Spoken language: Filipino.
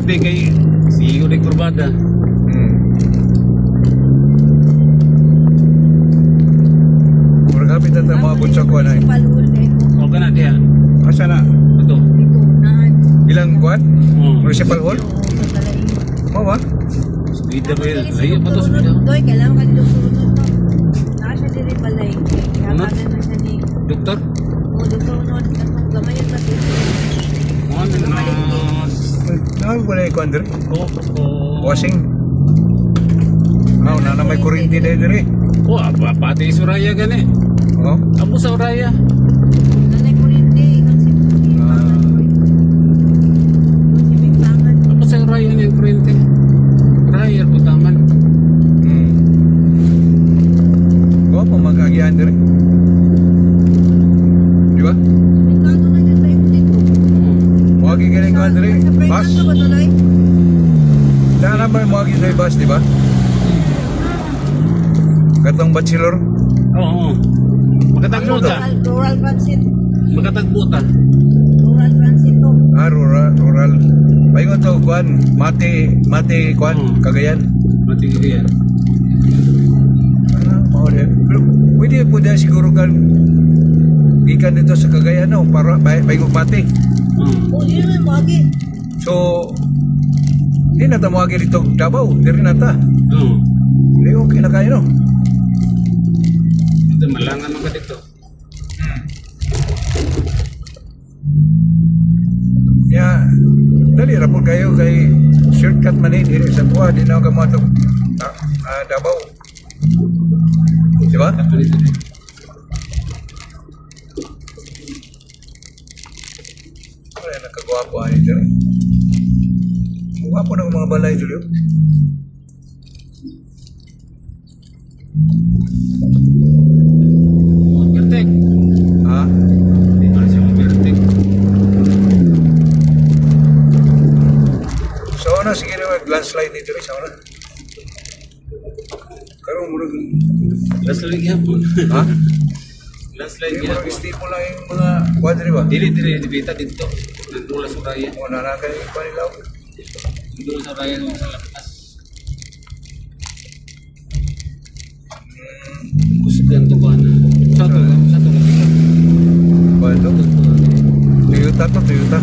be kay si Uri Kurbada. Murag kapit na tayo maabot sa kuwan ay. O ka na diya. Asa na? Ito. Ilang kuwan? Municipal Hall? Mo ba? Speeder rail. Ay, pa to speeder. Doy, kailangan ka dito sunod to. Nasa diri balay. Kaya Ano? na siya ni. Doktor? O, doktor unod. Gamay yung pati. Ano na? Nakawin ko na yung kuwan diri. Oh. Washing. Na may kurinti na diri. Oh, pati Suraya gani. Oh. Amo sa Suraya. Nanay kurente. Ikon si Bimbangan. Si Bimbangan. Amo sa Suraya niya kurente. Raya putaman. Oh, pamagagian diri. Di ba? Merkado na dyan tayo dito. Magi galing kuwan diri. Sa Bus. Merkado ba tuloy? Sana ba magi diri bus, di ba? Katong bachelor. Oo. Makatagbo ta. Rural transit. Makatagbo ta. Rural transit to. Rural. Paingon to kuan, mati kuan, Cagayan. Mati gaya. Mao din. Pero pwede po dahil siguro kan ikan dito sa Cagayan no, para paingon mati. O, di naman magi. So di na ta moagi dito Davao, diri na ta. Oo. Di okay na kayo no. Ito malangan man ka dito. Ya, dali ra po kayo kay shortcut man diri sa buha di na ka mo to Davao. Di ba? Ano dito? Ay, nakagwapo ani diri. Gwapo ng mga balay diri. Bertek. Ha? Dito na siya bertek. So na sige na landslide dito rin sa una. Karon murag Landslide gyapon. ha? Landslide Murag gyapon. stipo lang yung mga kwadri ba? Dili dibita dito. Nandula sa Suraya. O nanakan yung panilaw. Nandula sa Suraya nung sa lakas. Kusgan to ba na? Sa to lang. Ba ito? Toyota to, Toyota.